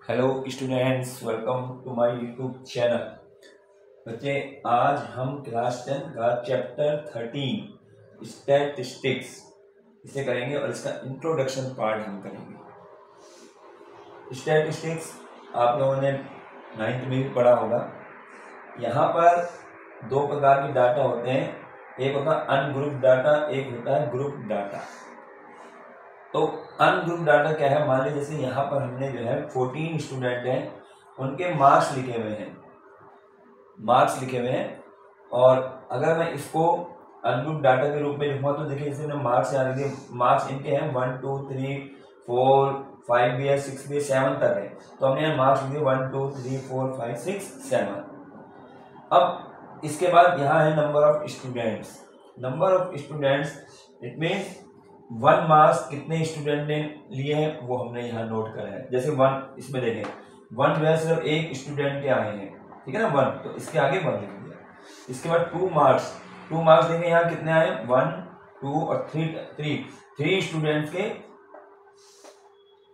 Hello students, welcome to my YouTube channel. बच्चे, आज हम क्लास 10 का चैप्टर 13 स्टैटिस्टिक्स इसे करेंगे और इसका इंट्रोडक्शन पार्ट हम करेंगे। स्टैटिस्टिक्स आप लोगों ने 9th में भी पढ़ा होगा। यहाँ पर दो प्रकार के डाटा होते हैं, एक होता है अनग्रुप डाटा, एक होता है ग्रुप डाटा। तो अनग्रुप डाटा क्या है? मान लीजिए जैसे यहाँ पर हमने जो है 14 स्टूडेंट हैं, उनके मार्क्स लिखे हुए हैं और अगर मैं इसको अनग्रुप डाटा के रूप में लिखूंगा तो देखिए जैसे मैंने मार्क्स यहाँ लिखे, मार्क्स इनके हैं 1 2 3 4 5 भी है, 6 भी है, 7 तक है। तो हमने यहाँ मार्क्स लिखे 1 2 3 4 5 6 7। अब इसके बाद यहाँ है number of students. It means 1 marks कितने स्टूडेंट ने लिए हैं वो हमने यहाँ नोट करा है। जैसे 1 इसमें देखें, 1 जो है सिर्फ एक स्टूडेंट के आए हैं, ठीक है ना, 1, तो इसके आगे 1 लिख दिया। इसके बाद 2 मार्क्स देखें यहाँ कितने आए, 1 2 और 3 स्टूडेंट्स के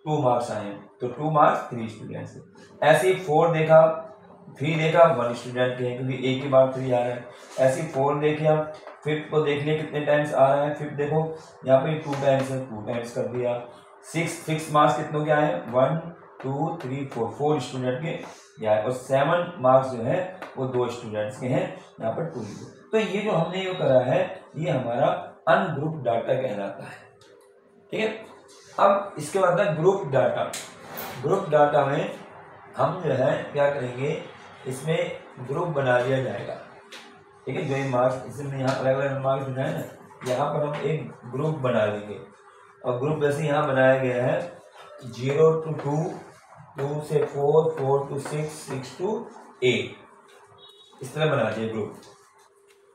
2 मार्क्स आए हैं, तो 2 मार्क्स 3 स्टूडेंट्स के। ऐसे ही 4 देखा, 3 देखा, 1 स्टूडेंट के हैं क्योंकि एक ही बार 3 आ रहा है। ऐसे ही 4 देखिए, 5th को देख लिया कितने टाइम्स आ रहा है, 5th देखो यहाँ पे 2 टाइम्स है, 2 टाइम्स कर दिया। 6 मार्क्स कितनों के आए हैं, 1 2 3 4 स्टूडेंट के आए, और 7 मार्क्स जो है वो 2 स्टूडेंट्स के हैं, यहाँ पर 2। तो ये जो हमने ये करा है ये हमारा अनग्रुप डाटा कहलाता है, ठीक है। अब इसके बाद है ग्रुप डाटा में हम जो है क्या करेंगे, इसमें ग्रुप बना लिया जाएगा, ठीक है। जो ये मार्क्स इसमें यहाँ अलग अलग मार्क्स बनाए ना, यहाँ पर हम एक ग्रुप बना लेंगे और ग्रुप वैसे यहाँ बनाया गया है 0 to 2, 2 से 4, 4 to 6, 6 to 8, इस तरह बना दिए ग्रुप,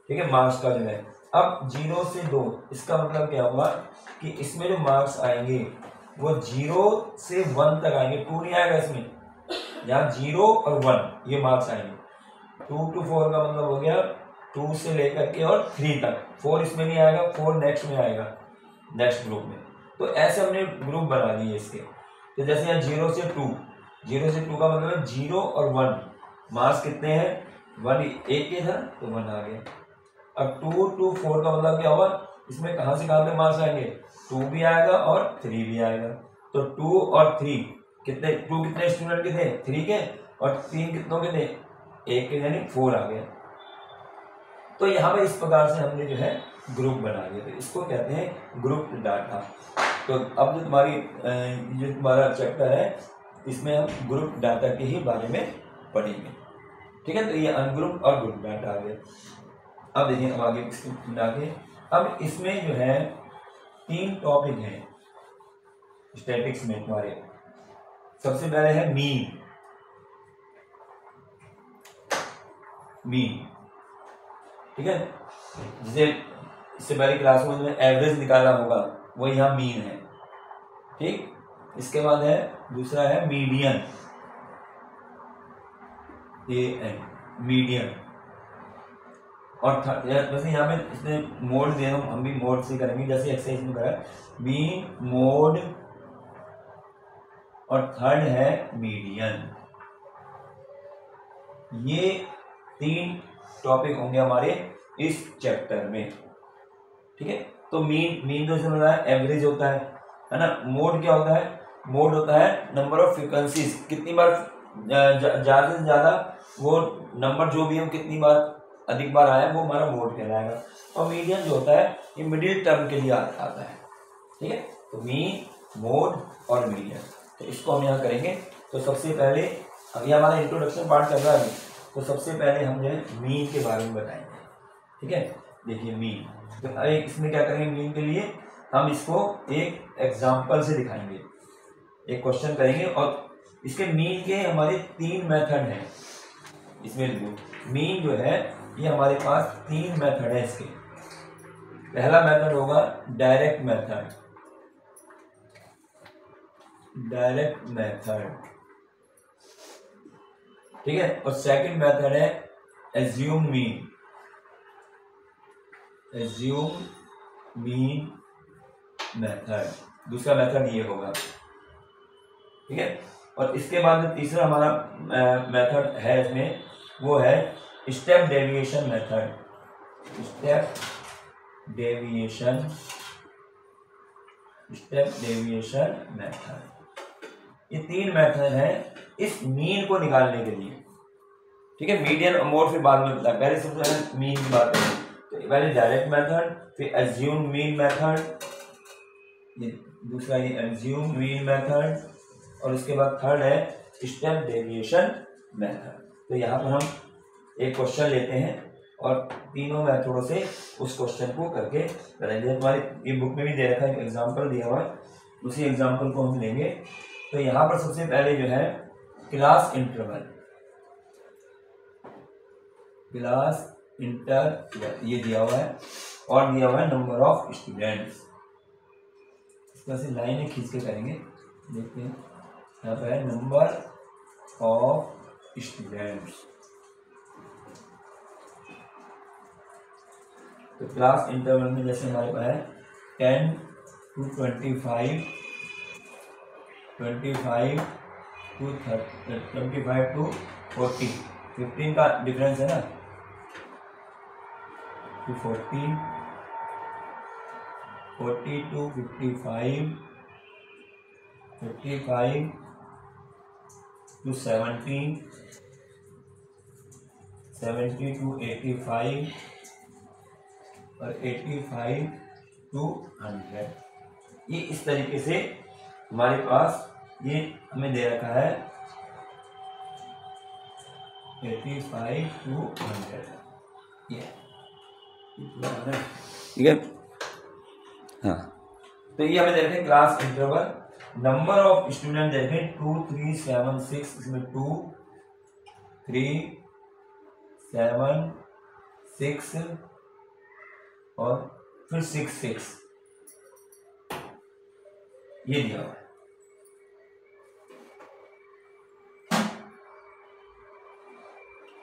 ठीक है। मार्क्स का जो है अब 0 से 2, इसका मतलब क्या हुआ कि इसमें जो मार्क्स आएंगे वो 0 से 1 तक आएंगे, 2 नहीं आएगा इसमें। यहाँ 0 और 1 ये मार्क्स आएंगे। 2 to 4 का मतलब हो गया 2 से लेकर के और 3 तक। 4 इसमें नहीं आएगा, 4 नेक्स्ट में आएगा, नेक्स्ट ग्रुप में। तो ऐसे हमने ग्रुप बना लिए इसके। तो जैसे यहाँ 0 से 2 का मतलब है 0 और 1 मार्क्स कितने हैं, 1 एक के था तो 1 आ गया। अब 2 to 4 का मतलब क्या हुआ, इसमें कहाँ से कहाँ तक मार्क्स आएंगे, 2 भी आएगा और 3 भी आएगा। तो 2 और 3 कितने, 2 कितने स्टूडेंट के थे, 3 के, और 3 कितनों के थे, एक के, यानी 4 आ गया। तो यहाँ पर इस प्रकार से हमने जो है ग्रुप बना लिया, तो इसको कहते हैं ग्रुप डाटा। तो अब जो तुम्हारा चैप्टर है इसमें हम ग्रुप डाटा के ही बारे में पढ़ेंगे, ठीक है। तो ये अनग्रुप और ग्रुप डाटा आ गया। अब देखिए, अब आगे बना के, अब इसमें जो है 3 टॉपिक हैं स्टैटिक्स में तुम्हारे। सबसे पहले है मीन, ठीक है। जैसे इससे पहले क्लास में एवरेज निकाला होगा, वो यहाँ मीन है, ठीक। इसके बाद है दूसरा है मीडियन, मीडियन। और वैसे यहाँ पे इसने मोड दे, हम भी मोड से करेंगे जैसे एक्सरसाइज में करा, मीन, मोड, और थर्ड है मीडियन। ये 3 टॉपिक होंगे हमारे इस चैप्टर में, ठीक है। तो मीन तो समझ रहा है, एवरेज होता है ना। मोड क्या होता है, मोड होता है नंबर ऑफ फ्रीक्वेंसीज, कितनी बार ज्यादा से ज्यादा वो नंबर जो भी हम कितनी बार अधिक बार आया वो हमारा मोड कहलाएगा। और मीडियन जो होता है ये मिडिल टर्म के लिए आता है, ठीक है। तो मीन, मोड और मीडियन, तो इसको हम यहाँ करेंगे। तो सबसे पहले अभी हमारा इंट्रोडक्शन पार्ट चल रहा है, तो सबसे पहले हम जो है मीन के बारे में बताएंगे, ठीक है। देखिए मीन, तो इसमें क्या करेंगे, मीन के लिए हम इसको एक एग्जांपल से दिखाएंगे, एक क्वेश्चन करेंगे। और इसके मीन के हमारे 3 मेथड हैं। इसमें मीन जो है ये हमारे पास 3 मेथड है इसके। पहला मेथड होगा डायरेक्ट मेथड, ठीक है। और सेकंड मेथड है एज्यूम मीन मेथड, दूसरा मेथड ये होगा, ठीक है। और इसके बाद तीसरा हमारा मेथड है इसमें, वो है step deviation method. Step deviation method, ये 3 मेथड है इस मीन को निकालने के लिए। ठीक है, मीडियन मोड फिर बाद में बताया, पहले सबसे पहले मीन की बात करें तो पहले डायरेक्ट मेथड, फिर अज्यूम मीन मेथड, ये दूसरा ये अज्यूम मीन मेथड, और उसके बाद थर्ड है स्टेप डेविएशन मेथड। तो यहाँ पर हम एक क्वेश्चन लेते हैं और तीनों मेथडों से उस क्वेश्चन को करके करेंगे। हमारी ये बुक में भी दे रखा है, एक एग्जाम्पल दिया हुआ है, उसी एग्जाम्पल को हम लेंगे। तो यहाँ पर सबसे पहले जो है क्लास इंटरवल, ये दिया हुआ है और दिया हुआ है नंबर ऑफ स्टूडेंट्स। इस तरह से लाइनें खींच के करेंगे, देखते हैं यहाँ पर है नंबर ऑफ स्टूडेंट्स। तो क्लास इंटरवल में जैसे हमारे पास है 10 to 25, 25 to 40, 15 का डिफरेंस है ना, to 40 to 55, 55 to 70, 70 to 85 और 85 to 100। ये इस तरीके से हमारे पास ये हमें दे रखा है 85 to 100, ये ठीक है। हाँ, तो ये हमें दे रखे class interval. Number of student दे रखे 2, 3, 7, 6, इसमें 2, 3, 7, 6 और फिर 6, 6 ये दिया हुआ है।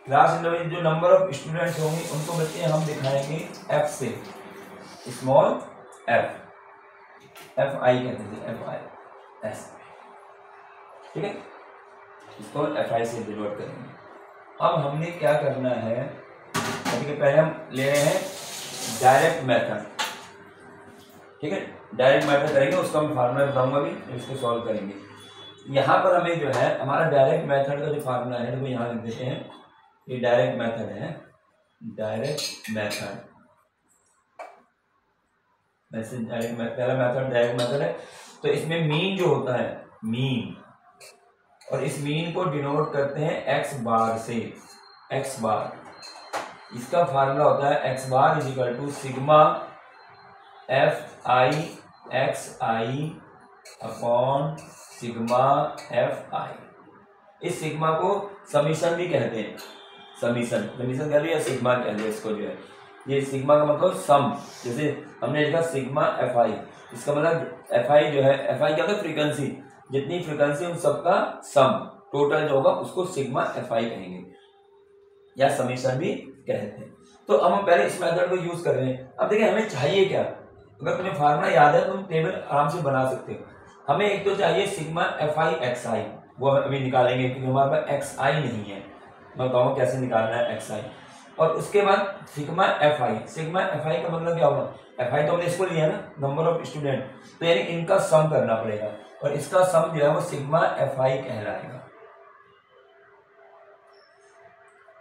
क्लास इंटरवल जो नंबर ऑफ स्टूडेंट्स होंगे उनको बच्चे हम दिखाएंगे एफ से, स्मॉल एफ, FI कहते हैं, FI ऐसे, ठीक है, इसको FI से डिनोट करेंगे। अब हमने क्या करना है, ठीक है, पहले हम ले रहे हैं डायरेक्ट मेथड, ठीक है, डायरेक्ट मेथड करेंगे, उसका मैं फार्मूला बताऊंगा भी, इसको सॉल्व करेंगे। यहाँ पर हमें जो है हमारा डायरेक्ट मेथड का जो फार्मूला है वो यहाँ लिख देते हैं, ये डायरेक्ट मेथड है, डायरेक्ट मेथड, वैसे डायरेक्ट मेथड, पहला मेथड डायरेक्ट मेथड है। तो इसमें मीन जो होता है, मीन, और इस मीन को डिनोट करते हैं x बार से, x बार, इसका फार्मूला होता है x bar is equal to sigma FI XI upon sigma FI। इस सिग्मा को समीशन भी कहते हैं, समीशन कह लिया, सिग्मा कह लिया इसको, जो है ये सिग्मा का मतलब सम, जैसे हमने लिखा सिग्मा FI, इसका मतलब FI जो है, FI क्या होता है, फ्रीक्वेंसी, जितनी फ्रीक्वेंसी उन सबका सम टोटल जो होगा उसको सिग्मा FI कहेंगे या समीशन भी कहते हैं। तो अब हम पहले इस मेथड को यूज कर रहे हैं। अब देखिए हमें चाहिए क्या, अगर तुम्हें फार्मूला याद है तो तुम टेबल आराम से बना सकते हो। हमें एक तो चाहिए सिग्मा FI XI, वो अभी निकालेंगे क्योंकि हमारे पास XI नहीं है, मैं बताऊँ कैसे निकालना है XI। और उसके बाद सिग्मा FI, सिग्मा FI का मतलब क्या होगा, FI तो हमने इसको लिया ना, नंबर ऑफ स्टूडेंट, तो यानी इनका सम करना पड़ेगा और इसका सम जो है वो सिग्मा FI कहलाएगा।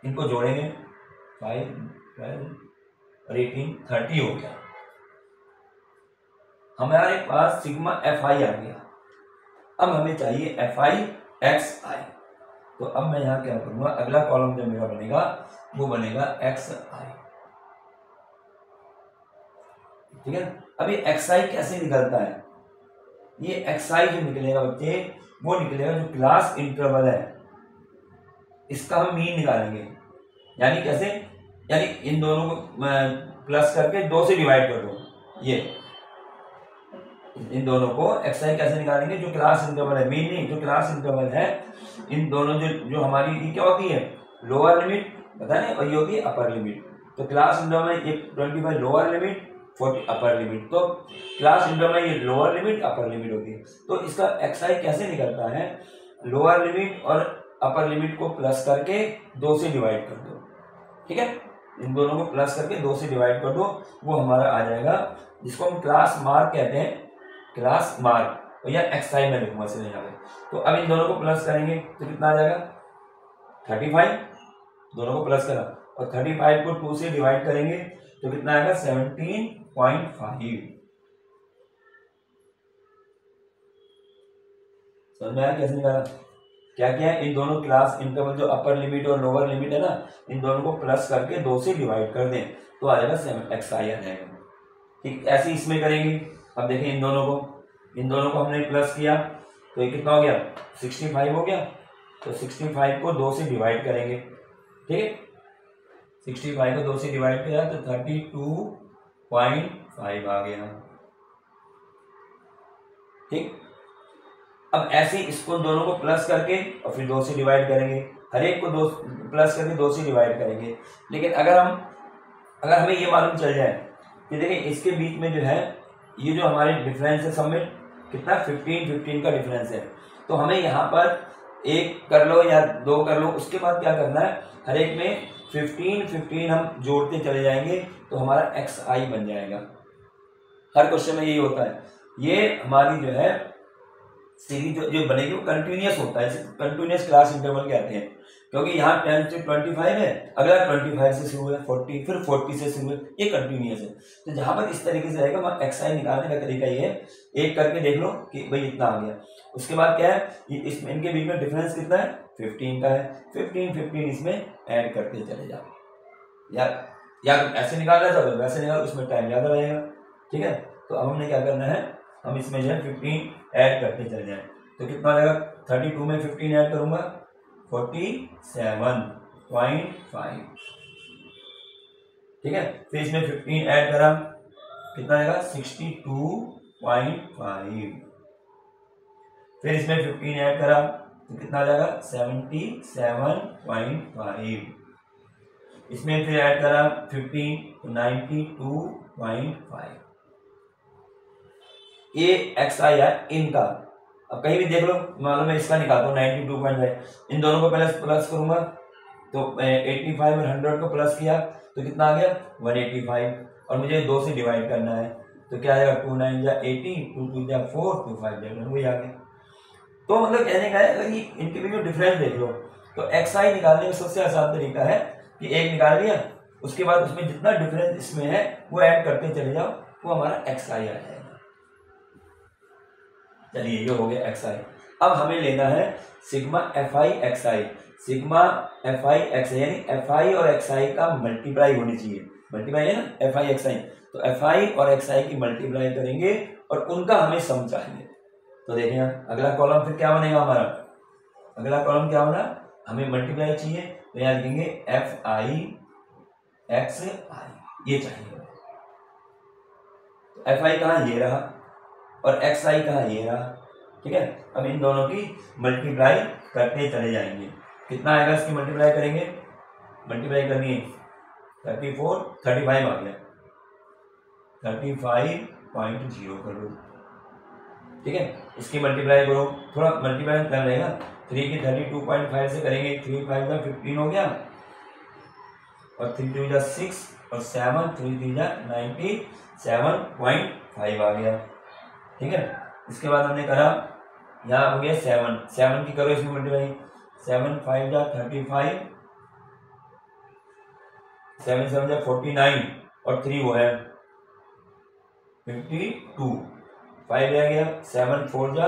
इनको जोड़ेंगे 5, 12 और 18, 30 हो गया, हमारे पास सिग्मा FI आ गया। अब हमें चाहिए FI XI, तो अब मैं यहाँ क्या करूंगा, अगला कॉलम जो मेरा बनेगा वो बनेगा XI, ठीक है। अभी XI कैसे निकलता है, ये XI जो निकलेगा बच्चे वो निकलेगा जो क्लास इंटरवल है, इसका हम मीन निकालेंगे। यानी कैसे, यानी इन दोनों को प्लस करके 2 से डिवाइड कर दो, ये इन दोनों को XI कैसे निकालेंगे, जो क्लास इंटरवल है, मीन नहीं, जो क्लास इंटरवल है, इन दोनों जो हमारी ये क्या होती है, लोअर लिमिट पता नहीं, और ये होती है अपर लिमिट। तो क्लास इंटरवल में ये 25 लोअर लिमिट, 40 अपर लिमिट, तो क्लास इंटरवल में ये लोअर लिमिट अपर लिमिट होती है। तो इसका XI कैसे निकलता है, लोअर लिमिट और अपर लिमिट को प्लस करके 2 से डिवाइड कर दो, ठीक है। इन दोनों को प्लस करके 2 से डिवाइड कर दो, वो हमारा आ जाएगा, जिसको हम क्लास मार्क कहते हैं, क्लास मार्क, तो या एक्सआई में लिखूंगा सीधे यहाँ पे। तो अब इन दोनों को प्लस करेंगे तो कितना आ जाएगा 35, दोनों को प्लस करा, और 35 को 2 से डिवाइड करेंगे तो कितना आएगा 17.5। समझ में आया कैसे निकाला? क्या क्या है, इन दोनों क्लास इंटरवल जो अपर लिमिट और लोअर लिमिट है ना, इन दोनों को प्लस करके 2 से डिवाइड कर दें तो आ जाएगा 7xi आ जाएगा। ठीक, ऐसे इसमें करेंगे। अब देखें इन दोनों को हमने प्लस किया तो ये कितना हो गया 65 हो गया, तो 65 को 2 से डिवाइड करेंगे, ठीक है। 65 को 2 से डिवाइड किया तो 32.5 आ गया, ठीक। अब ऐसे इसको दोनों को प्लस करके और फिर 2 से डिवाइड करेंगे, हर एक को 2 प्लस करके 2 से डिवाइड करेंगे। लेकिन अगर हमें ये मालूम चल जाए कि देखिए इसके बीच में जो है ये जो हमारे डिफरेंस है सब में कितना 15 का डिफरेंस है, तो हमें यहाँ पर 1 कर लो या 2 कर लो, उसके बाद क्या करना है, हर एक में 15 हम जोड़ते चले जाएंगे तो हमारा xi बन जाएगा। हर क्वेश्चन में यही होता है। ये हमारी जो है सीरीज जो बनेगी वो कंटिन्यूअस होता है, कंटिन्यूअस क्लास इंटरवल कहते हैं, क्योंकि यहाँ 10 से 25 है, अगला 25 से शुरू है, 40 फिर 40 से शुरू है, ये कंटिन्यूअस है। तो जहां पर इस तरीके से रहेगा वहाँ xi निकालने का तरीका ये है, एक करके देख लो कि भाई इतना आ गया, उसके बाद क्या है इसमें इनके बीच में डिफरेंस कितना है 15 का है, 15 इसमें ऐड करते चले जाओ, या ऐसे निकालना चाहो वैसे निकालो, उसमें टाइम ज्यादा रहेगा, ठीक है। तो अब हमने क्या करना है, हम इसमें जो है 15 ऐड करते चले जाए तो कितना आ जाएगा, 32 में 15 ऐड करूंगा 47.5, ठीक है। फिर इसमें 15 ऐड करा कितना आएगा 62.5, फिर इसमें 15 ऐड करा तो कितना आ जाएगा 77.5, इसमें फिर ऐड करा 15 तो 92.5। ये xi है इनका। अब कहीं भी देख लो, मालूम है इसका निकालता हूँ 92.5, इन दोनों को पहले प्लस करूंगा तो 85 और 100 को प्लस किया तो कितना आ गया 185, और मुझे 2 से डिवाइड करना है तो क्या आएगा 2 9 जा 80, 2 2 जा 4, 2 5 जा 1, वही आ गया। तो मतलब कहने का है अगर इनके बीच में डिफरेंस देख लो तो xi निकालने का सबसे आसान तरीका है कि एक निकाल लिया, उसके बाद उसमें जितना डिफरेंस इसमें है वो ऐड करते चले जाओ, वो हमारा xi आ जाएगा। चलिए ये हो गया xi। अब हमें लेना है sigma fi xi, sigma fi xi यानी fi और xi का मल्टीप्लाई होनी चाहिए, मल्टीप्लाई है ना fi xi, तो fi और xi की मल्टीप्लाई करेंगे और उनका हमें सम चाहिए। तो देखें अगला कॉलम फिर क्या बनेगा हमारा, अगला कॉलम क्या बना, हमें मल्टीप्लाई चाहिए तो यहाँ लिखेंगे fi xi, ये चाहिए। तो fi कहाँ ये रहा और xi कहाँ ये रहा, ठीक है। अब इन दोनों की मल्टीप्लाई करते चले जाएंगे, कितना आएगा इसकी मल्टीप्लाई करेंगे, मल्टीप्लाई करनी है 35 आ गया 35.0 कर लो, ठीक है। इसकी मल्टीप्लाई करो, थोड़ा मल्टीप्लाई कर लेगा, 3 की 32.5 से करेंगे, 3 5 जा 15 हो गया और 3 2 जा 6 और 7 3 3 जा 97.5 आ गया, ठीक है। इसके बाद हमने करा यहाँ हो गया 7 की करो इसमें मल्टीप्लाई, 7 5 जा 35, 7 7 जा 49 और 3 वो है 52, 5 रह गया, 7 4 जा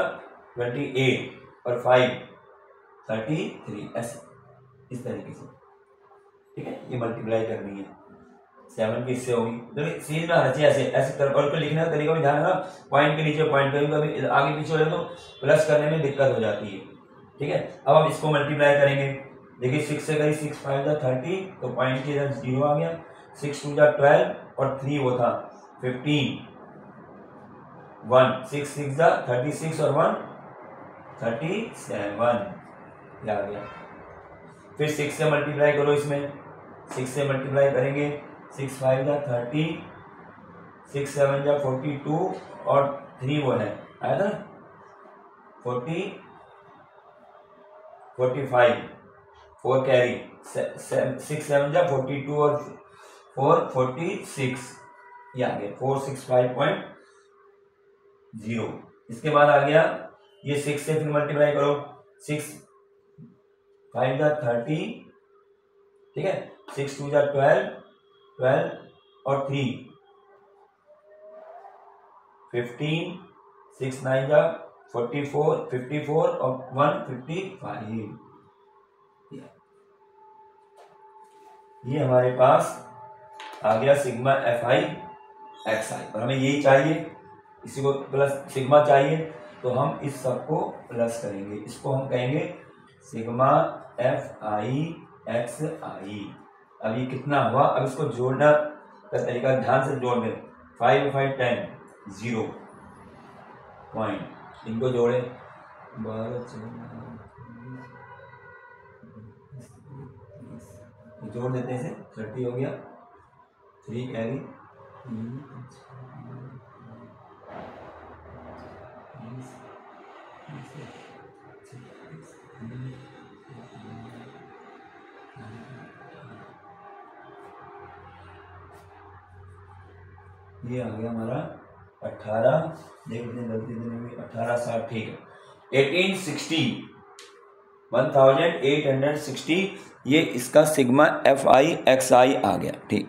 28 और 5 33, ऐसे इस तरीके से, ठीक है। ये मल्टीप्लाई करनी है, 7 की इससे होगी, तो सीरीज में आना चाहिए ऐसे ऐसे कर, और लिखने का तरीका भी ध्यान रखना, पॉइंट के नीचे पॉइंट, कभी आगे पीछे हो जाए तो प्लस करने में दिक्कत हो जाती है, ठीक है। अब हम इसको मल्टीप्लाई करेंगे, देखिए 6 से करी 6 5 जा 30, तो पॉइंट की इधर 0 आ गया, 6 2 जा 12 और 3 वो था 15, 1 6 6 जा 36 और 1 37 आ गया। फिर 6 से मल्टीप्लाई करो, इसमें 6 से मल्टीप्लाई करेंगे, 6 5 जा 30, 6 7 जा 42 और 3 वो है आया था 40 45, 4 कैरी, 6 7 जा 42 और 4 46, ये आ गया 465.0। इसके बाद आ गया ये 6 से फिर मल्टीप्लाई करो, 6 5 जा 30, ठीक है, 6 2 जा 12 12 और 3 15, 6 9 जा 44 54 और 155। ये हमारे पास आ गया सिग्मा एफ आई एक्स आई, और हमें यही चाहिए, इसी को प्लस सिग्मा चाहिए, तो हम इस सब को प्लस करेंगे, इसको हम कहेंगे सिग्मा एफ आई एक्स आई। अब ये कितना हुआ, अब इसको जोड़ना का तरीका ध्यान से जोड़ दें, 5 5 10 0 पॉइंट, इनको जोड़े 12 जोड़ देते हैं, इसे 30 हो गया, 3 कैरी, ये आ गया हमारा 18, देखते हैं गलती देने में 18 7, ठीक है, 1860 ये इसका सिग्मा एफ आई एक्स आई आ गया। ठीक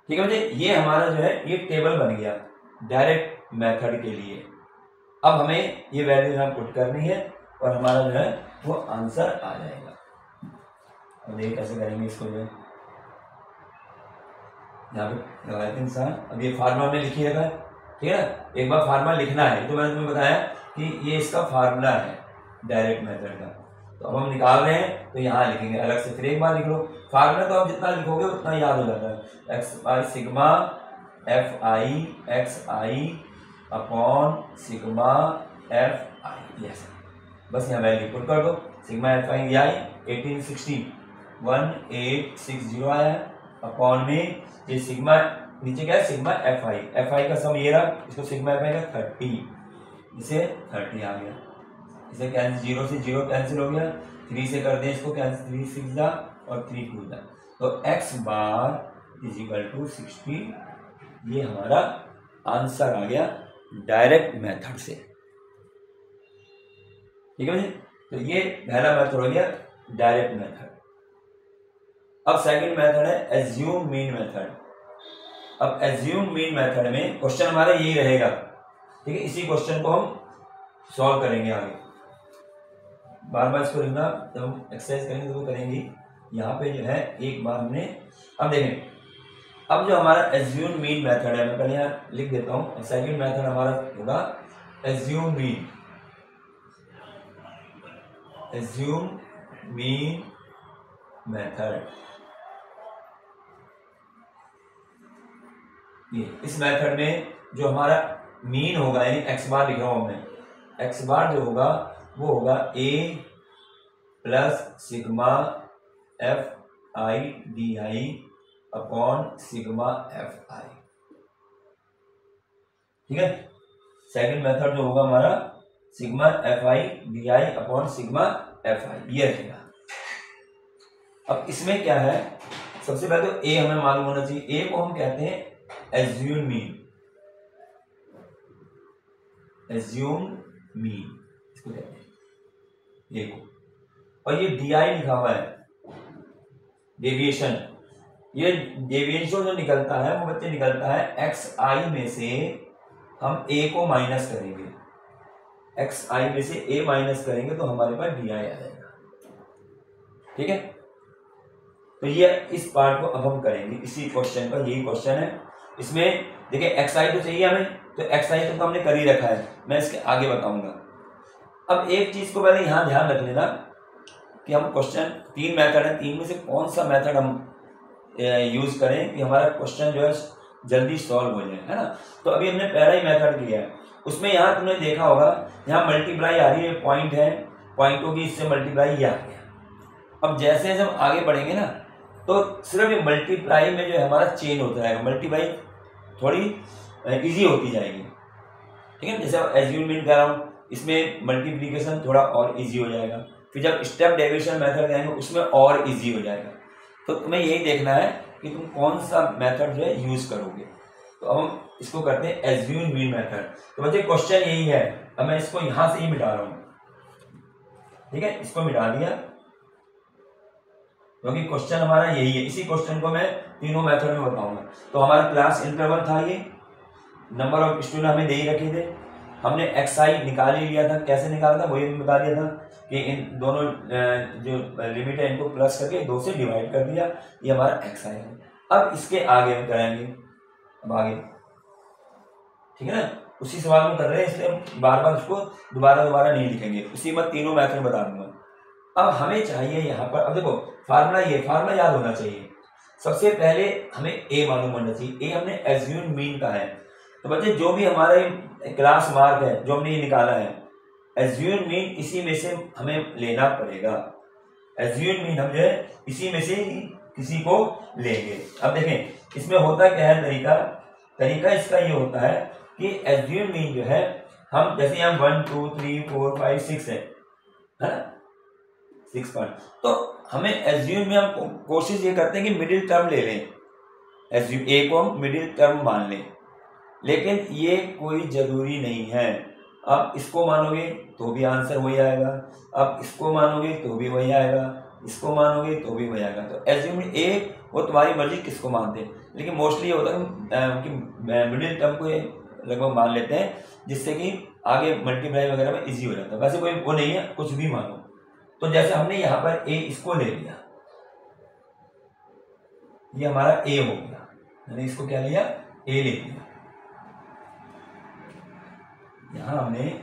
है बच्चे, ये हमारा जो है ये टेबल बन गया डायरेक्ट मेथड के लिए। अब हमें ये वैल्यू यहाँ पुट करनी है और हमारा जो है वो आंसर आ जाएगा। अब ये कैसे करेंगे, इसको जो है यहाँ पे लगाए थे इंसान, अब ये फार्मूला में लिखी रखा है, ठीक है ना, एक बार फार्मूला लिखना है, तो मैंने तुम्हें बताया कि ये इसका फार्मूला है डायरेक्ट मेथड का। तो अब हम निकाल रहे हैं तो यहाँ लिखेंगे अलग से, फिर एक बार लिख लो फार्मूला, तो आप जितना लिखोगे उतना याद हो जाता है, x by sigma F I x I upon sigma F I, yes, बस यहाँ वैल्यू पुट कर दो, सिग्मा एफ आई आई 1860 आया है, अपॉन में ये सिग्मा नीचे क्या है सिग्मा एफ आई का सम ये रहा, इसको सिग्मा एफ आई का 30, इसे 30 आ गया, इसे कैंसिल, 0 से 0 कैंसिल हो गया, 3 से कर दें इसको कैंसिल, 3 6 जा और 3 2 जा, तो x bar is equal to 60, ये हमारा आंसर आ गया डायरेक्ट मेथड से। ठीक है भाई, तो ये पहला मेथड हो गया डायरेक्ट मेथड। अब सेकंड मेथड है एज्यूम मीन मेथड। अब एज्यूम मीन मेथड में क्वेश्चन हमारा यही रहेगा, ठीक है, इसी क्वेश्चन को हम सॉल्व करेंगे आगे, बार बार इसको लिखना, जब हम एक्सरसाइज करेंगे तो वो करेंगे। यहाँ पे जो है एक बार हमने, अब देखें, अब जो हमारा एज्यूम मीन मेथड है, मैं पहले यहाँ लिख देता हूँ, सेकंड मेथड हमारा होगा एज्यूम मीन मेथड। ये इस मेथड में जो हमारा मीन होगा, यानी एक्स बार लिख रहा हूं मैं, एक्स बार जो होगा वो होगा A plus sigma F I D I upon sigma F I. ठीक है, सेकंड मेथड जो होगा हमारा sigma F I D I upon sigma F I, ये रहेगा। अब इसमें क्या है, सबसे पहले तो ए हमें मालूम होना चाहिए, ए को हम कहते हैं एज्यूम मीन, इसको कहते हैं ए को, और ये डी आई लिखा हुआ है डेविएशन, ये डेविएशन जो निकलता है वो बच्चे निकलता है एक्स आई में से हम ए को माइनस करेंगे, एक्स आई में से ए माइनस करेंगे तो हमारे पास डी आई आ जाएगा। ठीक है, तो ये इस पार्ट को अब हम करेंगे, इसी क्वेश्चन का यही क्वेश्चन है। इसमें देखिए एक्स आई तो चाहिए हमें, तो एक्स आई तो हमने कर ही रखा है, मैं इसके आगे बताऊंगा। अब एक चीज को पहले यहां ध्यान रख लेना कि हम क्वेश्चन 3 मेथड है, 3 में से कौन सा मेथड हम यूज करें कि हमारा क्वेश्चन जो है जल्दी सॉल्व हो जाए, है ना। तो अभी हमने पहला ही मेथड किया है, उसमें यहाँ तुमने देखा होगा यहाँ मल्टीप्लाई आ रही है, पॉइंट है, पॉइंटों की इससे मल्टीप्लाई ये आ गया। अब जैसे जैसे हम आगे बढ़ेंगे ना, तो सिर्फ ये मल्टीप्लाई में जो है हमारा चेंज होता रहेगा, मल्टीप्लाई थोड़ी इजी होती जाएगी। ठीक है, जैसे एज्यूम मीन कर रहा हूँ, इसमें मल्टीप्लीकेशन थोड़ा और इजी हो जाएगा, फिर जब स्टेप डेविएशन मेथड करेंगे उसमें और इजी हो जाएगा। तो तुम्हें यही देखना है कि तुम कौन सा मेथड जो है यूज करोगे। तो अब हम इसको करते हैं एज्यूम मीन मेथड। तो बच्चे क्वेश्चन यही है, अब मैं इसको यहां से ही मिटा रहा हूं, ठीक है, इसको मिटा दिया क्योंकि क्वेश्चन हमारा यही है। इसी क्वेश्चन को मैं तीनों मेथड में बताऊंगा। तो हमारा क्लास इंटरवल था, ये नंबर ऑफ स्टूडेंट हमें दे ही रखे थे, हमने एक्सआई निकाल ही लिया था। कैसे निकाला था वही बता दिया था कि इन दोनों जो लिमिट है इनको प्लस करके 2 से डिवाइड कर दिया, ये हमारा एक्सआई है। अब इसके आगे हम कराएंगे, अब आगे, ठीक है ना, उसी सवाल में कर रहे हैं इसलिए बार बार उसको दोबारा नहीं लिखेंगे, उसी में तीनों मेथड बता दूंगा। अब हमें चाहिए यहाँ पर, अब देखो फार्मूला, ये फार्मूला याद होना चाहिए। सबसे पहले हमें ए मालूम होना चाहिए, ए हमने एज्यूम मीन का है। तो बच्चे जो भी हमारे क्लास मार्क है जो हमने ये निकाला है, एज्यूम मीन इसी में से हमें लेना पड़ेगा। एज्यूम मीन हम जो है इसी में से किसी को लेंगे। अब देखें इसमें होता क्या है, तरीका इसका ये होता है कि एज्यूम मीन जो है, हम जैसे हम 1 2 3 4 5 6 है ना, 6 पॉइंट, तो हमें एज्यूम में हम कोशिश ये करते हैं कि मिडिल टर्म ले लें, एज्यूम ए को हम मिडिल टर्म मान लें, लेकिन ये कोई जरूरी नहीं है। आप इसको मानोगे तो भी आंसर वही आएगा, आप इसको मानोगे तो भी वही आएगा, इसको मानोगे तो भी वही आएगा। तो एज्यूम ए वो तुम्हारी मर्जी किसको मानते हैं, लेकिन मोस्टली ये होता है कि मिडिल टर्म को लगभग मान लेते हैं, जिससे कि आगे मल्टीप्लाई वगैरह में इजी हो जाता है। वैसे कोई वो नहीं है, कुछ भी मानो। तो जैसे हमने यहाँ पर ए इसको ले लिया, ये हमारा ए हो गया, मैंने इसको क्या लिया, ए ले लिया। यहां हमने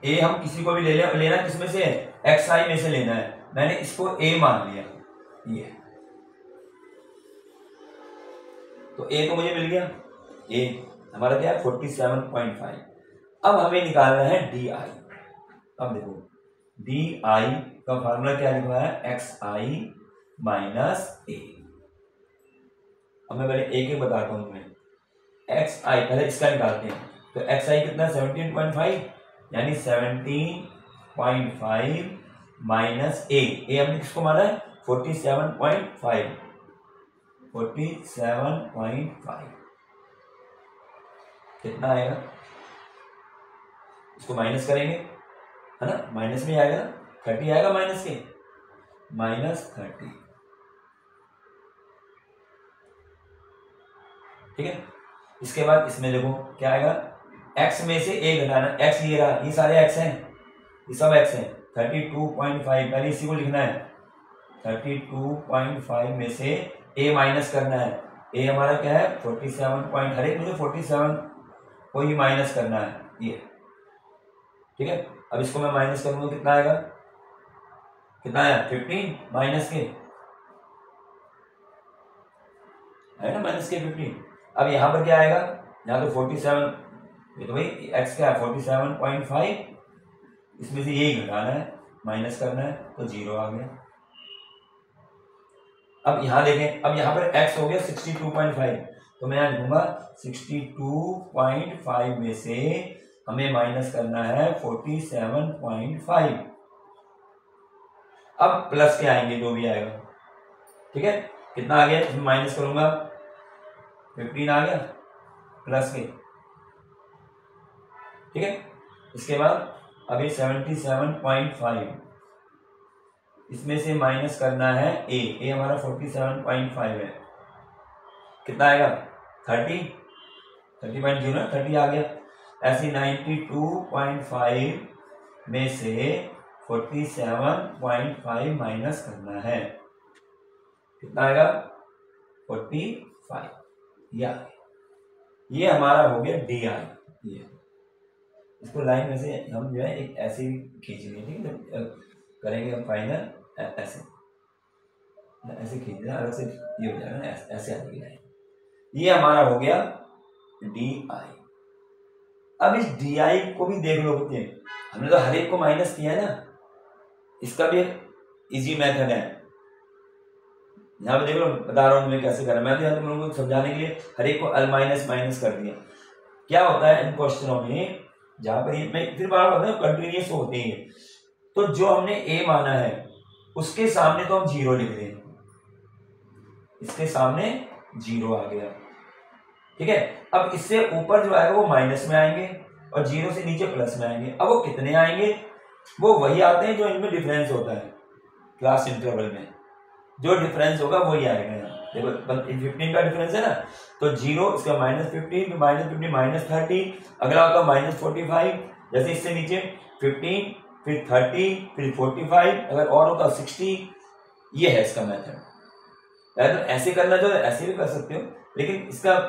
ए हम किसी को भी ले लेना किसमें से, एक्स आई में से लेना है, मैंने इसको ए मान लिया, ये तो ए तो मुझे मिल गया, ए हमारा क्या है 47.5। अब हमें निकालना है डी आई। अब देखो डी आई का फार्मूला क्या लिखा है, एक्स आई माइनस ए। अब मैं पहले ए के बताता हूं तुम्हें, एक्स आई पहले इसका निकालते हैं। तो एक्स आई कितना है 17.5, यानी 17.5 माइनस ए हमने किसको माना है 47.5, 47.5 कितना आएगा, इसको माइनस करेंगे है ना, माइनस में आएगा ना, 30 आएगा माइनस के, -30, ठीक है। इसके बाद इसमें देखो क्या आएगा, x में से a घटाना, x ये रहा, ये सारे x हैं, ये सब x हैं, 32.5 पहले इसी को लिखना है, 32.5 में से a माइनस करना है, a हमारा क्या है 47. हर एक मुझे 47 को ही माइनस करना है, ये ठीक है। अब इसको मैं माइनस करूंगा, कितना आएगा, कितना आया 15 माइनस के, है ना, माइनस के 15। अब यहाँ पर क्या आएगा, यहाँ तो 47, ये तो भाई x क्या है 47.5, इसमें से यही घटाना है, माइनस करना है, तो 0 आ गया। अब यहाँ देखें, अब यहाँ पर x हो गया 62.5, तो मैं यहाँ लिखूंगा 62.5 में से हमें माइनस करना है 47.5। अब प्लस के आएंगे जो भी आएगा, ठीक है, कितना आ गया, इसमें माइनस करूंगा 15 आ गया प्लस के, ठीक है। इसके बाद अभी 77.5, इसमें से माइनस करना है ए हमारा 47.5 है, कितना आएगा 30.0 आ गया। ऐसे 92.5 में से 47.5 माइनस करना है, कितना आएगा 45, ये हमारा हो गया डी आई। ये इसको लाइन में से हम जो है एक ऐसे खींच लेंगे, ठीक है, करेंगे हम फाइनल ऐसे खींच देना, अलग से ये हो जाएगा ना, ऐसे आएगी लाइन, ये हमारा हो गया डी आई। अब इस डी आई को भी देख लो बच्चे, हमने तो हर एक को माइनस किया है ना, इसका भी इजी मेथड है, यहाँ पे देख लो बता रहा हूँ मैं कैसे करना, मैं तो यहाँ तुम लोगों को समझाने के लिए हर एक को अल माइनस कर दिया। क्या होता है इन क्वेश्चनों में, जहां पर मैं फिर बार बार कंटिन्यूस होते हैं, तो जो हमने ए माना है उसके सामने तो हम 0 लिख दें, इसके सामने 0 आ गया, ठीक है। अब इससे ऊपर जो आएगा वो माइनस में आएंगे और 0 से नीचे प्लस में आएंगे। अब वो कितने आएंगे, वो वही आते हैं जो इनमें डिफरेंस होता है क्लास इंटरवल में, जो डिफरेंस होगा वही आएगा। यहाँ देखो 15 का डिफरेंस है ना, तो 0 इसका -15, -15 -30, अगला होगा -45, जैसे इससे नीचे 15 फिर 30 फिर 45, अगर और होगा 60। ये है इसका मेथड। तो ऐसे करना जो ऐसे भी कर सकते हो, लेकिन इसका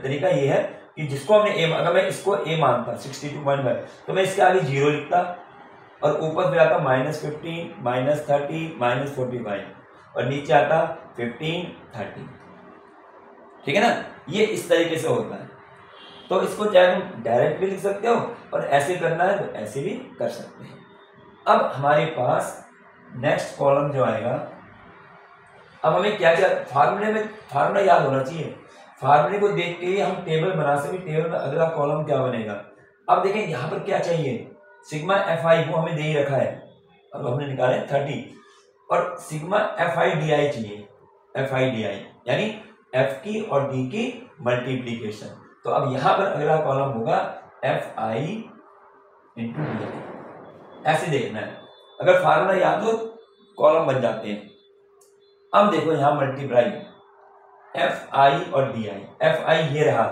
तरीका ये है कि जिसको हमने ए, अगर मैं इसको ए मानता 62.5, तो मैं इसके आगे 0 लिखता और ऊपर फिर आता -15 -30 -45 और नीचे आता 15 30, ठीक है ना। ये इस तरीके से होता है। तो इसको चाहे तुम डायरेक्ट भी लिख सकते हो और ऐसे करना है तो ऐसे भी कर सकते हैं। अब हमारे पास नेक्स्ट कॉलम जो आएगा, अब हमें क्या क्या फार्मूले में, फार्मूला याद होना चाहिए। फार्मूले को देख के ही हम टेबल बना सकते, टेबल में अगला कॉलम क्या बनेगा। अब देखें यहाँ पर क्या चाहिए, सिग्मा FI वो हमें दे ही रखा है, अब हमने निकाले 30 और सिग्मा FI DI चाहिए, FI DI यानी F की और D की मल्टीप्लीकेशन। तो अब यहाँ पर अगला कॉलम होगा FI इंटू DI, ऐसे देखना है। अगर फार्मूला याद हो कॉलम बन जाते हैं। अब देखो यहां मल्टीप्लाई FI और DI, FI ये रहा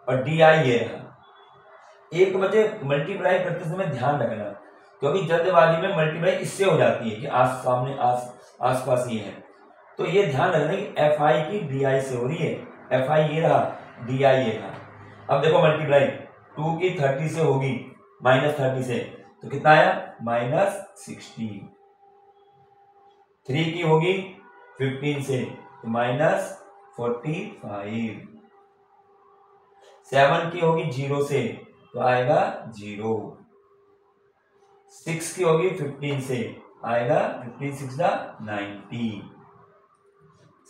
और DI ये रहा। एक बजे मल्टीप्लाई करते समय ध्यान रखना, क्योंकि जल्दबाजी में मल्टीप्लाई इससे हो जाती है कि सामने आसपास ये है, तो ये ध्यान रखना कि FI की DI से हो रही है। FI ये रहा, DI ये रहा। अब देखो मल्टीप्लाई 2 की 30 से होगी, -30 से, तो कितना आया -60। 3 की होगी 15 से तो -45। 7 की होगी 0 से तो आएगा 0। 6 की होगी 15 से आएगा 15 6 90।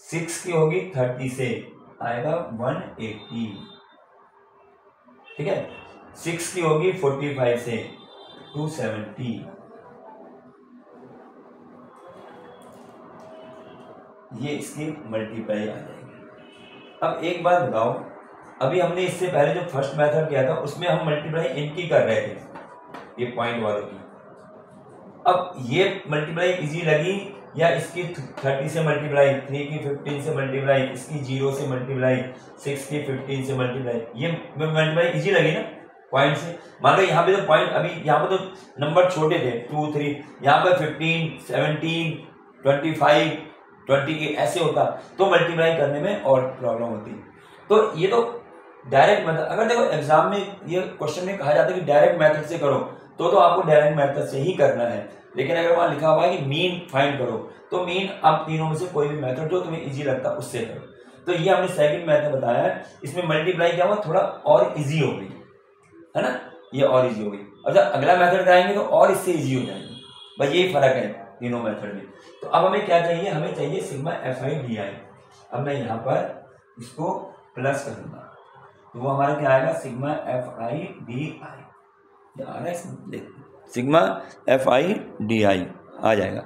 6 की होगी 30 से आएगा 180, ठीक है। 6 की होगी 45 से 270। ये इसकी मल्टीप्लाई आ जाएगी। अब एक बात बताओ, अभी हमने इससे पहले जो फर्स्ट मेथड किया था उसमें हम मल्टीप्लाई इनकी कर रहे थे, ये पॉइंट वालों की। अब ये मल्टीप्लाई इजी लगी या इसकी 30 से मल्टीप्लाई, 3 की 15 से मल्टीप्लाई, इसकी 0 से मल्टीप्लाई, 6 की 15 से मल्टीप्लाई, ये मल्टीप्लाई इजी लगी ना पॉइंट से। मान लो यहाँ पे तो पॉइंट, अभी यहाँ पे तो नंबर छोटे थे 2 3, यहाँ पर 15 17 25 20 ऐसे होता तो मल्टीप्लाई करने में और प्रॉब्लम होती। तो ये तो डायरेक्ट मेथड, अगर देखो एग्जाम में ये क्वेश्चन में कहा जाता है कि डायरेक्ट मेथड से करो, तो आपको डायरेक्ट मेथड से ही करना है। लेकिन अगर वहां लिखा हुआ है कि मीन फाइंड करो, तो मीन आप तीनों में से कोई भी मेथड जो तुम्हें इजी लगता है उससे करो। तो ये हमने सेकंड मेथड बताया है, इसमें मल्टीप्लाई क्या हुआ थोड़ा और इजी हो गई, है ना, ये और इजी हो गई। अब जब अगला मेथड कराएंगे तो और इससे इजी हो जाएगी, बस यही फर्क है तीनों मेथड में। तो अब हमें क्या चाहिए, हमें चाहिए सिग्मा FI DI। अब मैं यहाँ पर इसको प्लस करूंगा तो वो हमारा क्या आएगा, सिग्मा FI DI आ रहा है, सिग्मा FI DI आ जाएगा।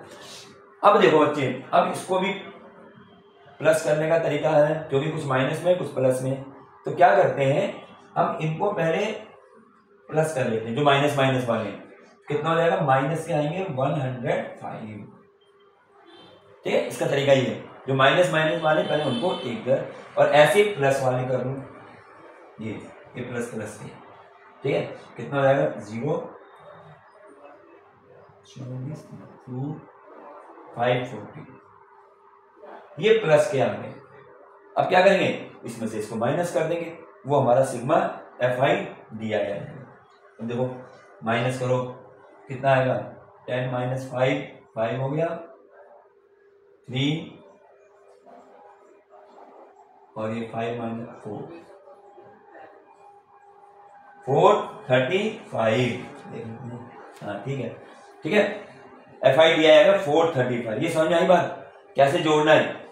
अब देखो बच्चे, अब इसको भी प्लस करने का तरीका है, क्योंकि कुछ माइनस में कुछ प्लस में। तो क्या करते हैं, हम इनको पहले प्लस कर लेते हैं, जो माइनस माइनस वाले कितना हो जाएगा, माइनस के आएंगे 105, ठीक है। इसका तरीका ये है, जो माइनस माइनस वाले पहले उनको एक कर, और ऐसे प्लस वाले कर लूं, ये प्लस प्लस के, ठीक है। कितना हो जाएगा 0 2 540, ये प्लस के आगे। अब क्या करेंगे, इसमें से इसको माइनस कर देंगे, वो हमारा सिग्मा FI DI आ जाएगा। तो देखो माइनस करो कितना आएगा, 10 - 5 5 हो गया, 3 और ये 5 - 4 435। हाँ ठीक है, ठीक है। FI DI आएगा 435। ये समझ में आई बात, कैसे जोड़ना है।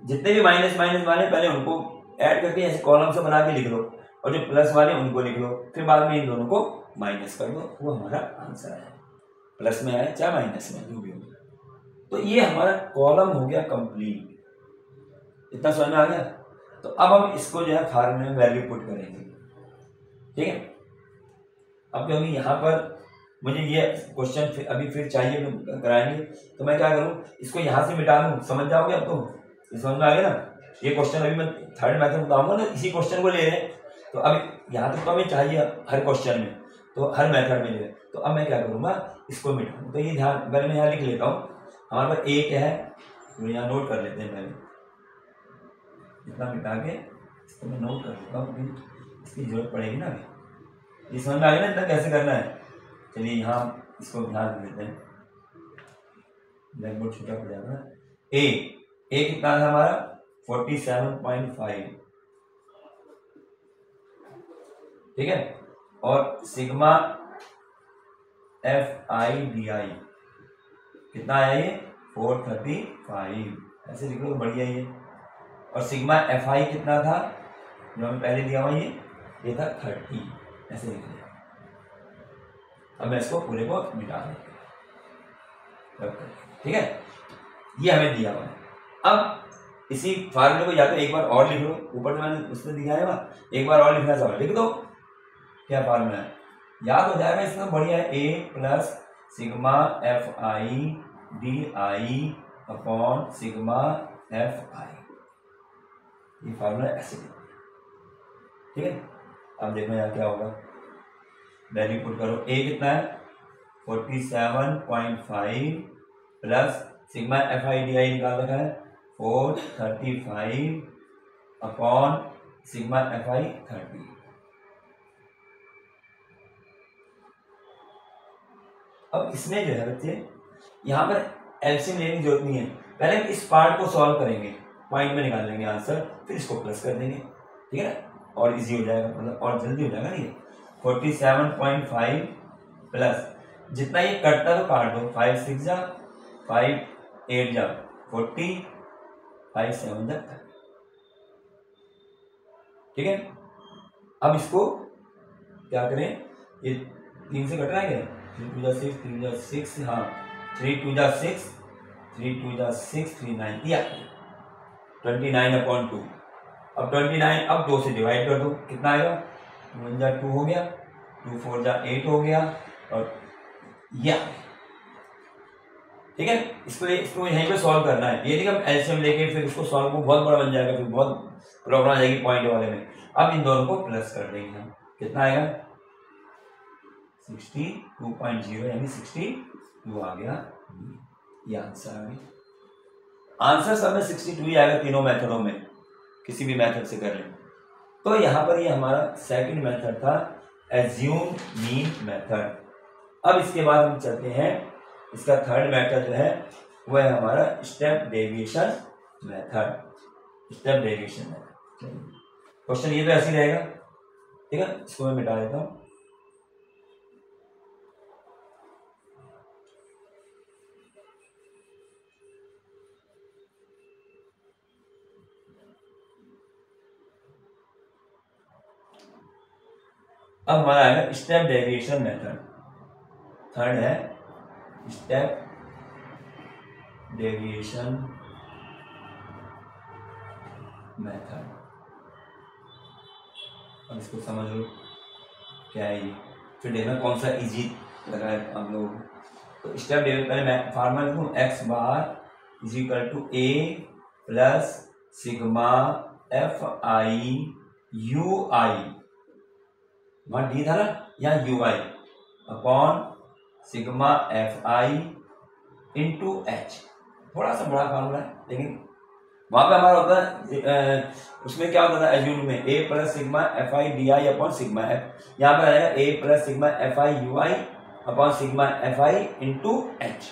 जितने भी माइनस माइनस वाले पहले उनको ऐड करके ऐसे कॉलम से बना के लिख लो, और जो प्लस वाले उनको लिख लो, फिर बाद में इन दोनों को माइनस कर दो, वो हमारा आंसर है। प्लस में आए चाहे माइनस में, जो भी हो। तो ये हमारा कॉलम हो गया कंप्लीट। इतना समझ में आ गया। तो अब हम इसको जो है फार्मूले में वैल्यू पुट करेंगे, ठीक है। अब क्योंकि यहाँ पर मुझे ये क्वेश्चन अभी फिर चाहिए कराएंगे, तो मैं क्या करूँ, इसको यहाँ से मिटा दूँ, समझ जाओगे अब तो, समझ में आ गया ना। ये क्वेश्चन अभी मैं थर्ड मेथड बताऊंगा ना, इसी क्वेश्चन को ले रहे हैं, तो अब यहाँ तक तो हमें चाहिए हर क्वेश्चन में, तो हर मेथड में ले। तो अब मैं क्या करूँगा, इसको मिटाऊँ। तो ये ध्यान, पहले मैं यहाँ लिख लेता हूँ। हमारे पास एक है, तो यहाँ नोट कर लेते हैं पहले, इतना मिटा के इसको मैं नोट कर लेता हूँ, इसकी जरूरत पड़ेगी ना अभी। ये समझ में आ गया ना इतना कैसे करना है। चलिए यहाँ इसको ध्यान देते हैं, ब्लैक बोर्ड छोटा पड़ जाएगा ना। ए कितना था हमारा 47.5, ठीक है। और सिग्मा FIDI कितना आया ये 435, ऐसे लिख लो तो बढ़िया ये। और सिग्मा FI कितना था जो हमें पहले दिया हुआ, ये था 30, ऐसे लिख लिया। अब मैं इसको पूरे को मिटा दूं, ठीक है। ये हमें दिया हुआ है। अब इसी फार्मूले को या तो एक बार और लिख लो, ऊपर मैंने उसमें दिखाया है, एक बार और लिखना चाहो लिख दो। क्या फार्मूला है, याद हो जाएगा इसमें, बढ़िया है। A plus sigma FIDI upon sigma FI, ये फार्मूला ऐसे, ठीक है। अब देखो यहाँ क्या होगा, वैल्यू पुट करो। A कितना है 47.5 प्लस सिग्मा FIDI निकाल रखा है 435 अपॉन सिग्मा FI 30। अब इसमें जो है बच्चे, यहाँ पर एलसीएम लेने की जरूरत नहीं है, पहले हम इस पार्ट को सॉल्व करेंगे, पॉइंट में निकाल लेंगे आंसर, फिर इसको प्लस कर देंगे, ठीक है ना, और इजी हो जाएगा, मतलब और जल्दी हो जाएगा। ये 47.5 प्लस जितना ये कटता तो काट दो, 5 6 जा 5 8 जा 40 5 7 जा 30, ठीक है। अब इसको क्या करें, ये 3 से कट रहा है क्या, 3 2 जा 6 3 जा 6, हाँ 3 2 जा 6 3 2 जा 6 3 9 या 29/2। अब 29 अब 2 से डिवाइड कर दो, कितना आएगा 1 जा 2 हो गया, 2 4 जा 8 हो गया, और या, ठीक है। इसको यहीं पे सॉल्व करना है, ये नहीं हम एलसीएम लेके फिर इसको सॉल्व को बहुत बड़ा बन जाएगा, फिर बहुत प्रॉब्लम आ जाएगी पॉइंट वाले में। अब इन दोनों को प्लस कर देंगे हम, कितना आएगा 62.0 यानी 62 आ गया, ये आंसर आ गया। आंसर सब में 62 ही आएगा तीनों मेथडों में, किसी भी मेथड से कर लें। तो यहाँ पर ये हमारा सेकंड मेथड था, एज्यूम मीन मेथड। अब इसके बाद हम चलते हैं, इसका थर्ड मेथड जो है वह है हमारा step deviation method. Step deviation method question ये तो ऐसे ही रहेगा, ठीक है। इसको मैं मिटा देता हूँ। अब हमारा आएगा स्टेप डेविएशन मेथड, थर्ड है स्टेप डेविएशन मेथड। अब इसको समझ लो क्या है ये, फिर देखना कौन सा इजी लगा है आप लोगों को। तो स्टेप डेविएशन, पहले मैं फार्मूला लिखूं, x bar is equal to a plus sigma FI UI, वहां डी था ना, यहाँ UI upon sigma FI into H। थोड़ा सा बड़ा फार्मूला है, लेकिन वहां पे हमारा होता है उसमें क्या होता था एज्यूम में a plus sigma FIDI upon sigma F, यहाँ पर आएगा a plus sigma FI UI upon sigma FI into H।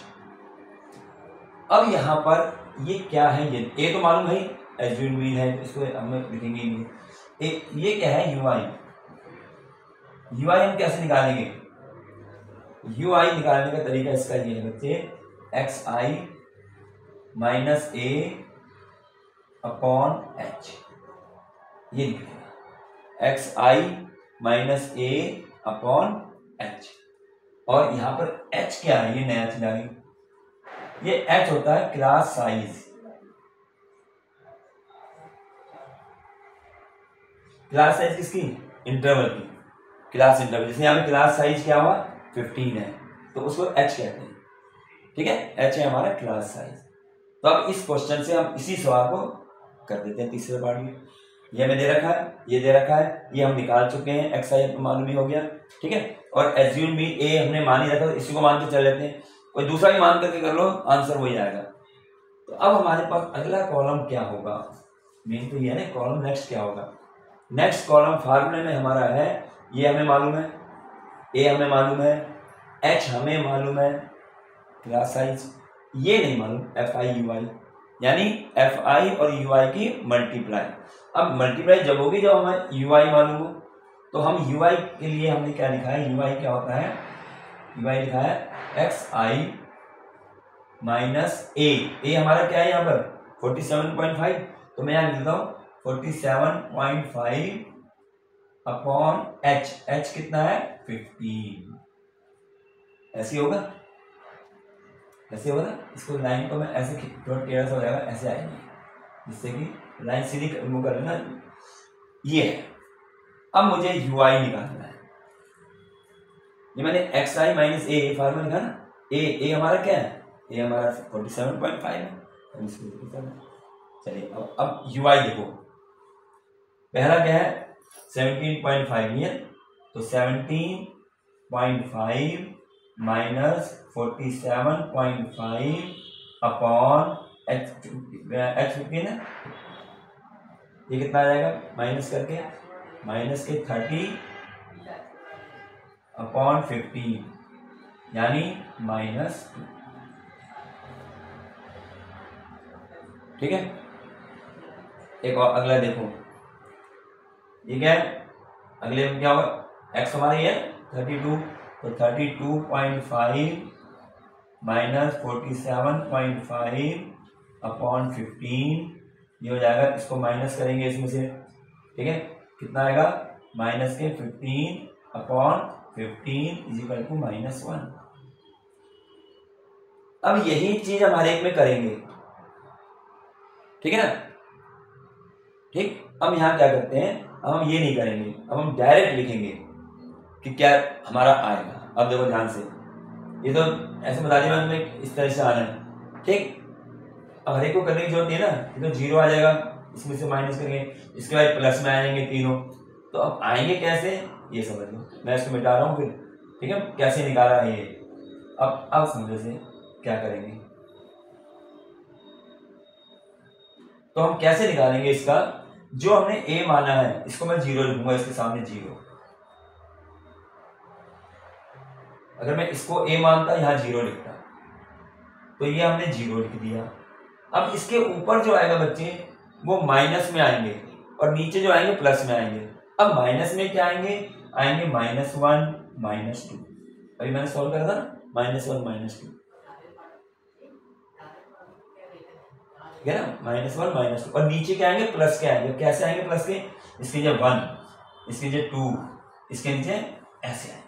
अब यहाँ पर ये क्या है, ये a तो मालूम है एज्यूम मीन है, इसको हम लिखेंगे नहीं। ये क्या है UI हम कैसे निकालेंगे, UI निकालने का तरीका इसका ये है बच्चे, XI minus A upon H, ये लिखेगा XI minus A upon H। और यहाँ पर h क्या है, ये नया चीज आ गई। ये h होता है क्लास साइज। क्लास साइज किसकी? इंटरवल की। क्लास इंटरवल, जैसे यहाँ पे क्लास साइज क्या हुआ 15 है, तो उसको h कहते हैं। ठीक है, h है हमारा क्लास साइज। तो अब इस क्वेश्चन से हम इसी सवाल को कर देते हैं तीसरे पार्ट में। ये हमें दे रखा है, ये दे रखा है, ये हम निकाल चुके हैं, एक्स आई मालूम ही हो गया। ठीक है, और एज्यूम बी ए हमने मान ही रखा, तो इसी को मान के चल लेते हैं, कोई दूसरा भी मान करके कर लो, आंसर वही आएगा। तो अब हमारे पास अगला कॉलम क्या होगा, मेन तो ये है ना, कॉलम नेक्स्ट क्या होगा। नेक्स्ट कॉलम फार्मूले में हमारा है, ये हमें मालूम है, ए हमें मालूम है, एच हमें मालूम है, क्लास साइज ये नहीं मालूम, एफ आई यू आई, यानी एफ आई और यू आई की मल्टीप्लाई। अब मल्टीप्लाई जब होगी जब हमें यू आई मालूम हो, तो हम यू आई के लिए हमने क्या लिखा है, यू आई क्या होता है, यू आई लिखा है एक्स आई माइनस ए हमारा क्या है यहाँ पर 47.5, तो मैं यहाँ लिखता हूँ 47.5 अपॉन एच कितना है 15। ऐसे होगा, ऐसे होगा ना, इसको लाइन को मैं ऐसे थोड़ा टेढ़ा सा हो जाएगा, ऐसे आएंगे, जिससे कि लाइन सीधी मूव कर लेना। ये है, अब मुझे यू आई निकालना है। ये मैंने एक्स आई माइनस ए फार्मूला लिखा ना, ए हमारा क्या है, ए हमारा 47.5 है। चलिए अब यू आई देखो, पहला क्या है 17.5 ये, तो 17.5 माइनस 47.5 अपॉन एक्स 15 है, ये कितना आ जाएगा, माइनस करके माइनस के 30 अपॉन 15 यानी -2। ठीक है, एक और अगला देखो, ये क्या है, अगले में क्या होगा, एक्स हमारा ये 32, तो 32.5 माइनस 47.5 अपॉन 15, ये हो जाएगा, इसको माइनस करेंगे इसमें से। ठीक है, कितना आएगा, माइनस के 15 अपॉन 15 इज इक्वल टू -1। अब यही चीज हम हर एक में करेंगे, ठीक है ना। ठीक, अब यहां क्या करते हैं, अब हम ये नहीं करेंगे, अब हम डायरेक्ट लिखेंगे कि क्या हमारा आएगा। अब देखो ध्यान से, ये तो ऐसे बता दिया मैंने इस तरह से आना है। ठीक, अब हर एक को करने की जरूरत नहीं है ना, ये तो 0 आ जाएगा, इसमें से माइनस करेंगे, इसके बाद प्लस में आएंगे तीनों, तो अब आएंगे कैसे ये समझ लो, मैं इसको मिटा रहा हूँ फिर। ठीक है, कैसे निकाला है ये, अब समझो से क्या करेंगे, तो हम कैसे निकालेंगे इसका, जो हमने a माना है इसको मैं 0 लिखूंगा, इसके सामने 0। अगर मैं इसको a मानता यहाँ 0 लिखता, तो ये हमने 0 लिख दिया। अब इसके ऊपर जो आएगा बच्चे वो माइनस में आएंगे, और नीचे जो आएंगे प्लस में आएंगे। अब माइनस में क्या आएंगे, आएंगे -1 -2, अभी मैंने सॉल्व करा था ना, -1 -2, ठीक है ना, -1 -2, और नीचे क्या आएंगे, प्लस के आएंगे। कैसे आएंगे प्लस के, इसके नीचे 1, इसके नीचे 2, इसके नीचे ऐसे आएंगे।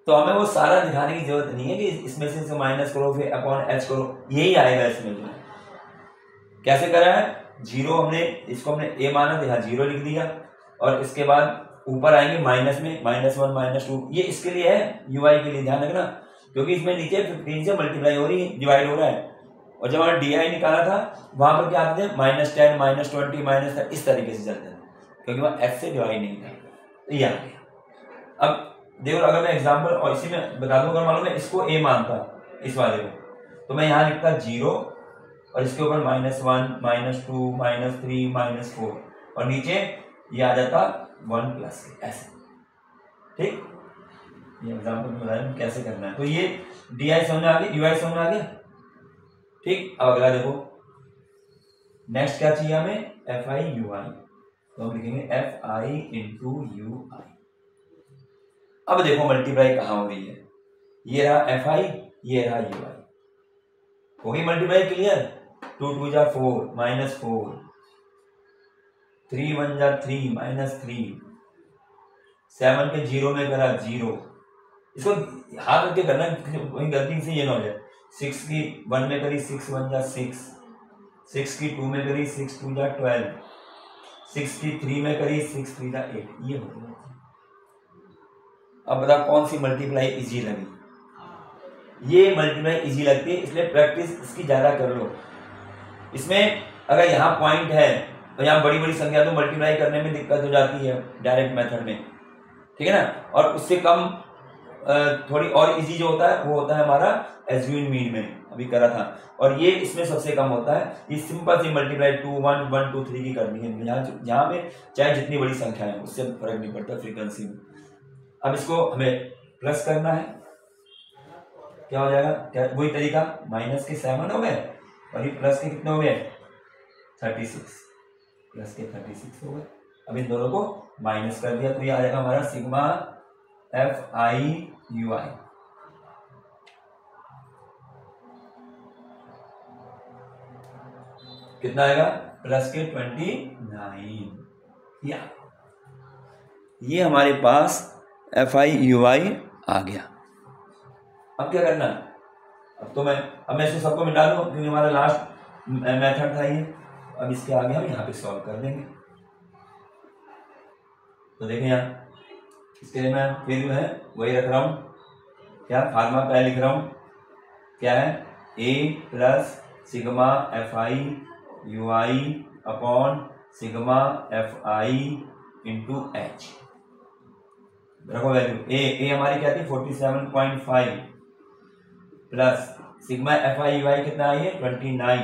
तो हमें वो सारा दिखाने की जरूरत नहीं है कि इसमें से माइनस करो फिर अपॉन एच करो, यही आएगा इसमें। जो कैसे करा है, 0 हमने इसको हमने a माना तो यहाँ 0 लिख दिया, और इसके बाद ऊपर आएंगे माइनस में -1 -2, ये इसके लिए है, ui के लिए ध्यान रखना, क्योंकि इसमें नीचे 15 से मल्टीप्लाई हो रही है, डिवाइड हो रहा है। और जब हमने डी निकाला था वहां पर क्या आते थे, -10 -20 -30, इस तरीके से चलते थे, क्योंकि वह f से डिवाइड नहीं था। तो ये आ गया। अब देखो, अगर मैं एग्जाम्पल और इसी में बता दूं, अगर मालूम है इसको a मानता इस वाले को, तो मैं यहाँ लिखता 0, और इसके ऊपर -1 -2 -3 -4, और नीचे ये आ जाता 1 प्लस ऐसे। ठीक, ये एग्जाम्पल में बताया कैसे करना है। तो ये डी समझ आ गया, ui समझ आ गया। ठीक, अब अगला देखो, नेक्स्ट क्या चाहिए हमें, एफ आई यू आई, तो हम लिखेंगे एफ आई इंटू यू आई। अब देखो मल्टीप्लाई कहाँ हो रही है, ये रहा एफ आई, ये रहा यू आई, हो गई मल्टीप्लाई क्लियर। 2 2 जा 4 -4, 3 1 जा 3 -3, 7 के 0 में करा 0, इसको हाथ रख के करना, वही गलती से ये ना हो जाए। 6 की 1 में करी 6 1 जा 6, 6 की 2 में करी 6 2 जा 12, 6 की 3 में करी 6 3 जा 8, ये हो गया। अब बता कौन सी मल्टीप्लाई इजी लगी? ये मल्टीप्लाई इजी लगती है, इसलिए प्रैक्टिस इसकी ज़्यादा कर लो। इसमें अगर यहाँ पॉइंट है तो यहाँ बड़ी बड़ी संख्या तो मल्टीप्लाई करने में दिक्कत हो जाती है डायरेक्ट मेथड में, ठीक है ना। और उससे कम थोड़ी और इजी जो होता है वो होता है हमारा एज्यूम मीन में, अभी करा था, और ये इसमें सबसे कम होता है। ये सिंपल सी मल्टीप्लाई 2 1 1 2 3 की करनी है यहाँ पे, चाहे जितनी बड़ी संख्या है उससे फर्क नहीं पड़ता फ्रीक्वेंसी में। अब इसको हमें प्लस करना है, क्या हो जाएगा? क्या वही तरीका, माइनस के 7 हो गए और ये प्लस के कितने हो गए? 36, प्लस के 36 हो गए। अब इन दोनों को माइनस कर दिया तो ये आ जाएगा हमारा सिग्मा FI/UI। कितना आएगा? प्लस के 29। या ये हमारे पास FI/UI आ गया। अब क्या करना है? अब मैं इसको सबको मिटा दूं क्योंकि हमारा लास्ट मेथड था ये। अब इसके आगे हम यहाँ पे सॉल्व कर देंगे। तो देखें यहाँ, इसके लिए मैं फिर जो है वही रख रहा हूँ, क्या फार्मूला पहले लिख रहा हूँ, क्या है? A plus sigma FI/UI upon sigma FI into H। रखो वैल्यू ए हमारी क्या थी? 47.5 प्लस सिग्मा FI/UI कितना आई है? 29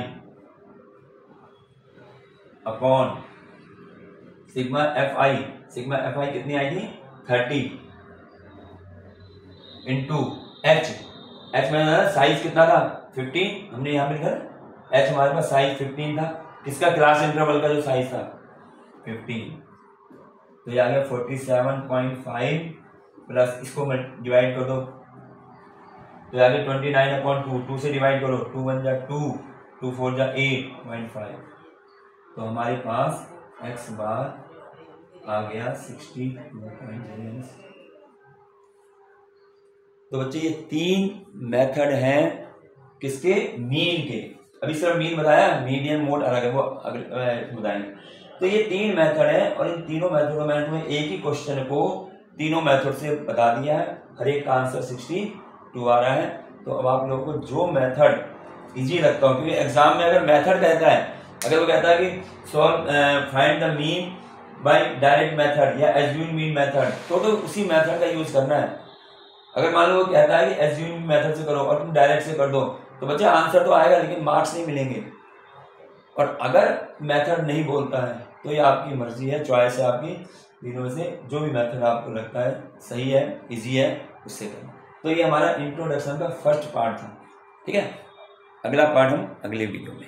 अपॉन सिग्मा FI कितनी आई थी? 30 इंटू H में साइज कितना था? 15, हमने यहाँ पे लिखा H हमारे पास साइज 15 था। किसका? क्लास इंटरवल का जो साइज था 15। तो ये आ गया 47.5 प्लस इसको डिवाइड कर दो तो ये आ गया 29/2, 2 से डिवाइड करो, 2 1 जा 2, 2 4 जा 8.5। तो हमारे पास x बार आ गया 62.0। तो बच्चे ये 3 मेथड हैं किसके? मीन के। अभी सिर्फ मीन बताया, मीडियन मोड अलग है, वो बताएंगे। तो ये 3 मेथड है और इन तीनों मेथडों में तुम्हें एक ही क्वेश्चन को तीनों मेथड से बता दिया है, हर एक का आंसर 62 आ रहा है। तो अब आप लोगों को जो मेथड इजी लगता हो, क्योंकि एग्जाम में अगर मेथड कहता है, अगर वो कहता है कि find the mean by direct method या एज्यूम मीन मेथड, तो उसी मेथड का यूज करना है। अगर मान लो वो कहता है कि एज्यूम मेथड से करो और तुम डायरेक्ट से कर दो, तो बच्चे आंसर तो आएगा लेकिन मार्क्स नहीं मिलेंगे। और अगर मेथड नहीं बोलता है तो ये आपकी मर्जी है, चॉइस है आपकी, तीनों में से जो भी मेथड आपको लगता है सही है, इजी है, उससे करना। तो ये हमारा इंट्रोडक्शन का फर्स्ट पार्ट था, ठीक है। अगला पार्ट हम अगले वीडियो में